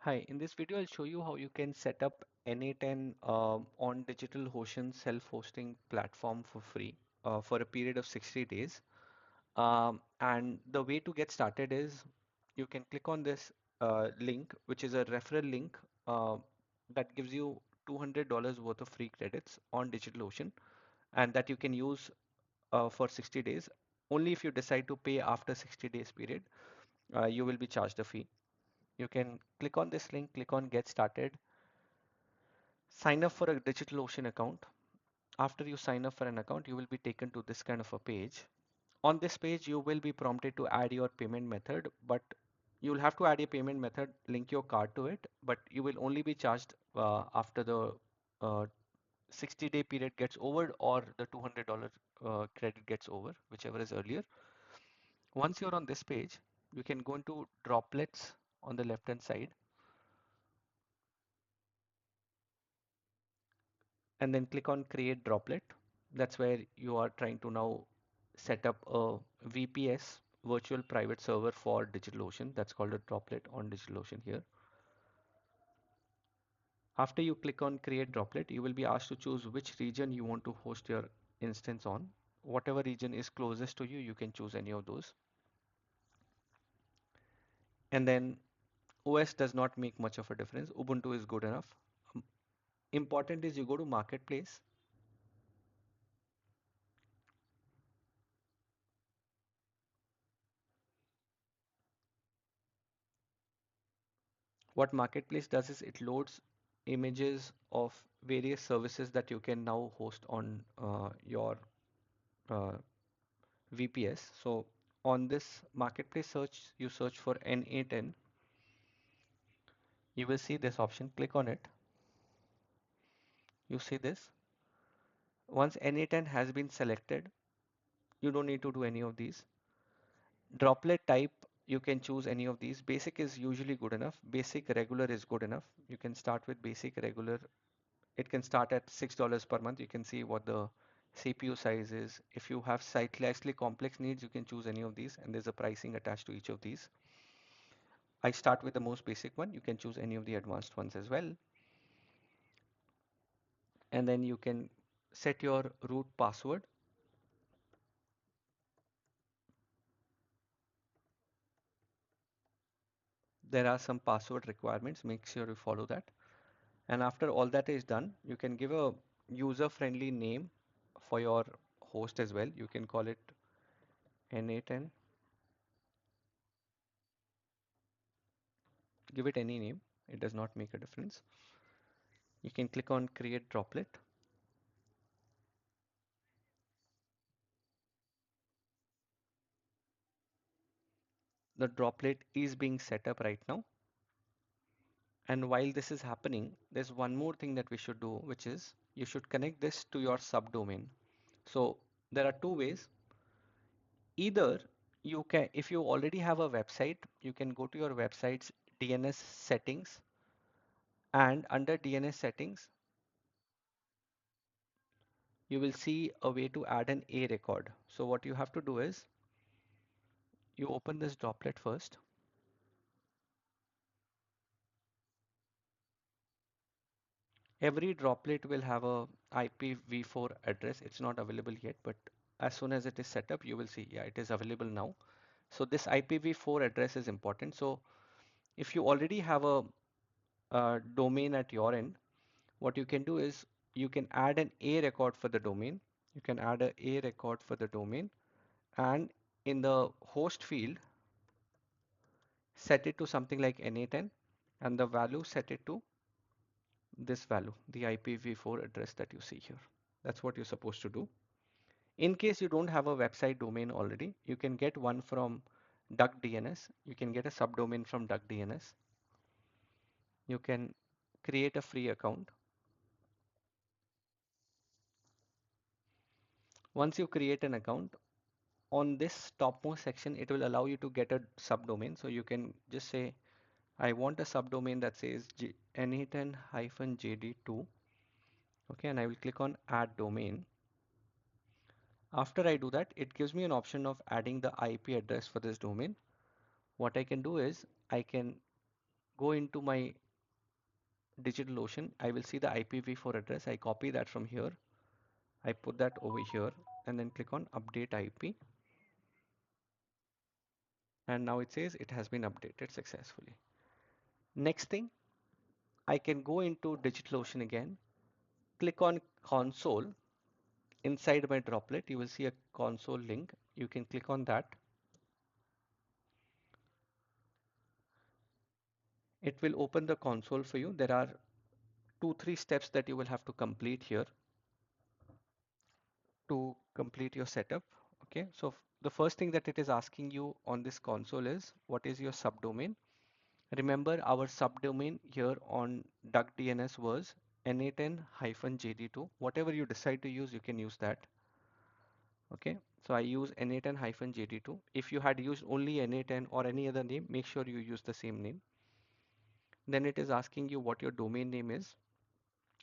Hi, in this video I'll show you how you can set up n8n on DigitalOcean self-hosting platform for free for a period of 60 days. And the way to get started is you can click on this link, which is a referral link that gives you $200 worth of free credits on DigitalOcean, and that you can use for 60 days. Only if you decide to pay after 60 days period, you will be charged a fee. You can click on this link, click on get started, sign up for a DigitalOcean account. After you sign up for an account, you will be taken to this kind of a page. On this page, you will be prompted to add your payment method, but you will have to add a payment method, link your card to it, but you will only be charged after the 60-day period gets over or the $200 credit gets over, whichever is earlier. Once you're on this page, you can go into droplets on the left hand side and then click on create droplet. That's where you are trying to now set up a VPS, virtual private server for DigitalOcean. That's called a droplet on DigitalOcean here. After you click on create droplet, you will be asked to choose which region you want to host your instance on. Whatever region is closest to you, you can choose any of those. And then OS does not make much of a difference. Ubuntu is good enough. Um, Important is you go to marketplace. What marketplace does is it loads images of various services that you can now host on your uh, VPS. So on this marketplace search, you search for n8n. You will see this option. Click on it. You see this. Once n8n has been selected, you don't need to do any of these. Droplet type, you can choose any of these. Basic is usually good enough. Basic regular is good enough. You can start with basic regular. It can start at $6 per month. You can see what the CPU size is. If you have slightly complex needs, you can choose any of these, and there's a pricing attached to each of these. I start with the most basic one. You can choose any of the advanced ones as well. And then you can set your root password. There are some password requirements. Make sure you follow that. And after all that is done, you can give a user-friendly name for your host as well. You can call it n8n. Give it any name. It does not make a difference. You can click on create droplet. The droplet is being set up right now. And while this is happening, there's one more thing that we should do, which is you should connect this to your subdomain. So there are two ways. Either you can, if you already have a website, you can go to your website's DNS settings, and under DNS settings, you will see a way to add an A record. So what you have to do is you open this droplet first. Every droplet will have a IPv4 address. It's not available yet, but as soon as it is set up, you will see, yeah, it is available now. So this IPv4 address is important. So if you already have a domain at your end, what you can do is you can add an A record for the domain. You can add a A record for the domain, and in the host field, set it to something like n8n, and the value set it to this value, the IPv4 address that you see here. That's what you're supposed to do. In case you don't have a website domain already, you can get one from DuckDNS. You can get a subdomain from DuckDNS. You can create a free account. Once you create an account, on this topmost section, it will allow you to get a subdomain. So you can just say, I want a subdomain that says n8n-jd2. Okay, and I will click on add domain. After I do that, it gives me an option of adding the IP address for this domain. What I can do is I can go into my DigitalOcean, I will see the IPv4 address. I copy that from here. I put that over here and then click on update IP. And now it says it has been updated successfully. Next thing, I can go into DigitalOcean again, click on console. Inside my droplet, you will see a console link. You can click on that. It will open the console for you. There are 2-3 steps that you will have to complete here to complete your setup. Okay, so the first thing that it is asking you on this console is what is your subdomain. Remember our subdomain here on DuckDNS was n8n-jd2. Whatever you decide to use, you can use that. Okay, so I use n8n-jd2. If you had used only n8n or any other name, make sure you use the same name. Then it is asking you what your domain name is.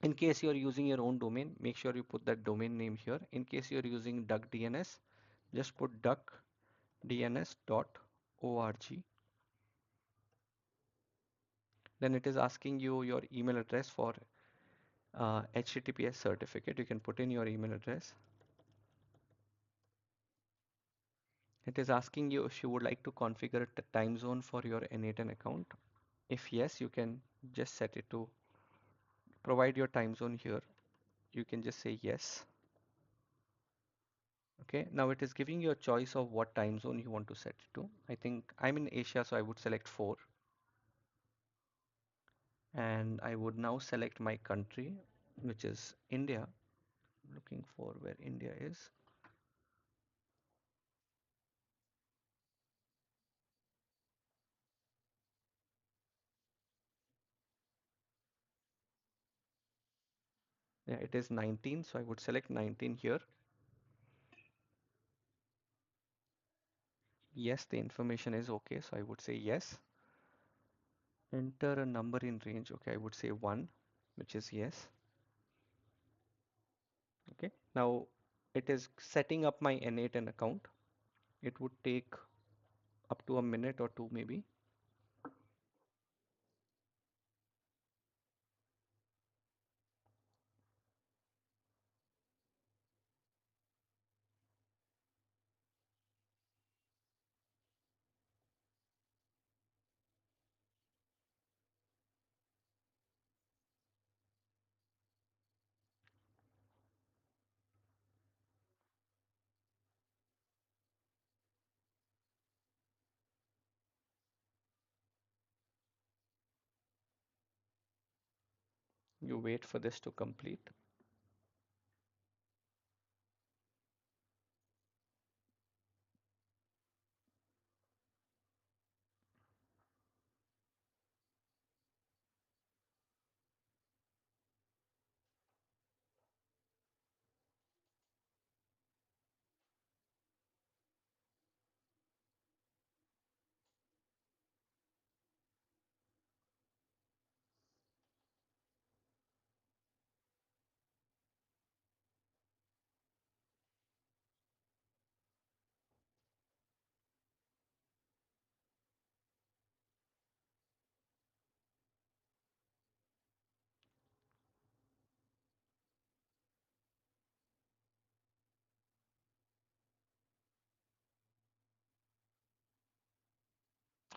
In case you are using your own domain, make sure you put that domain name here. In case you are using DuckDNS, just put duckdns.org. Then it is asking you your email address for HTTPS certificate. You can put in your email address. It is asking you if you would like to configure a time zone for your n8n account. If yes, you can just set it to provide your time zone here. You can just say yes. Okay, now it is giving you a choice of what time zone you want to set it to. I think I'm in Asia, so I would select 4. And I would now select my country, which is India. Looking for where India is. Yeah, it is 19, so I would select 19 here. Yes, the information is okay, so I would say yes. Enter a number in range. Okay, I would say 1, which is yes. Okay, now it is setting up my n8n account. It would take up to a minute or two maybe. You wait for this to complete.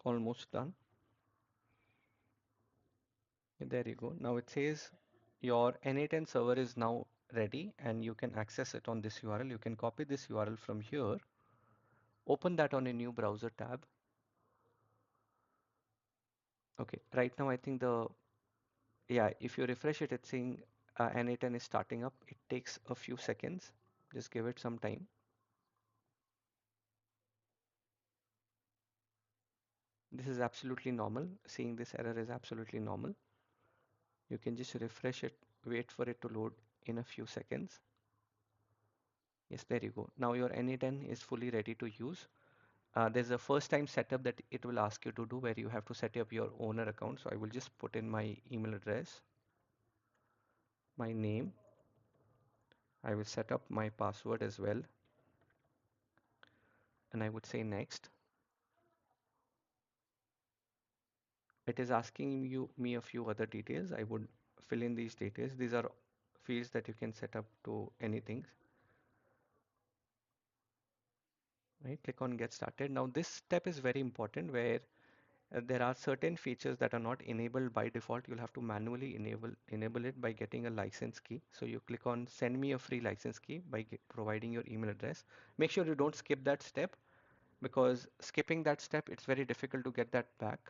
Almost done. There you go. Now it says your n8n server is now ready and you can access it on this URL. You can copy this URL from here, open that on a new browser tab. Okay, right now I think yeah, if you refresh it, it's saying n8n is starting up. It takes a few seconds. Just give it some time. This is absolutely normal. Seeing this error is absolutely normal. You can just refresh it, wait for it to load in a few seconds. Yes, there you go. Now your n8n is fully ready to use. There's a first time setup that it will ask you to do where you have to set up your owner account. So I will just put in my email address, my name. I will set up my password as well. And I would say next. It is asking me a few other details. I would fill in these details. These are fields that you can set up to anything, right? Click on get started. Now this step is very important where there are certain features that are not enabled by default. You'll have to manually enable it by getting a license key. So you click on send me a free license key by providing your email address. Make sure you don't skip that step, because skipping that step, it's very difficult to get that back.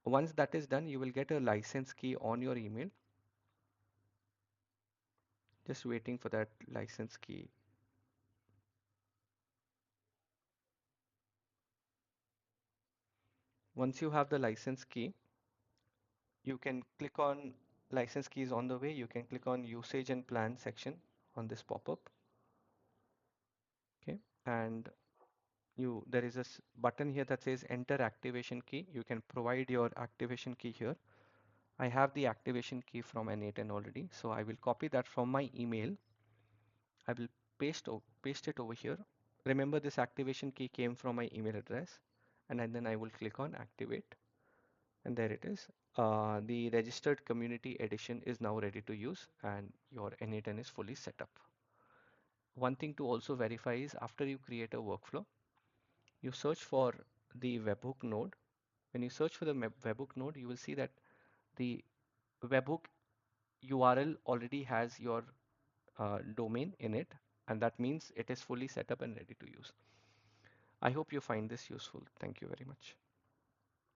Once that is done, you will get a license key on your email. Just waiting for that license key. Once you have the license key, you can click on license keys on the way. You can click on usage and plan section on this pop-up. Okay. And there is a button here that says enter activation key. You can provide your activation key here. I have the activation key from n8n already. So I will copy that from my email. I will paste it over here. Remember, this activation key came from my email address, and then I will click on activate, and there it is. The registered community edition is now ready to use, and your n8n is fully set up. One thing to also verify is after you create a workflow, you search for the webhook node. When you search for the webhook node, you will see that the webhook URL already has your domain in it, and that means it is fully set up and ready to use. I hope you find this useful. Thank you very much.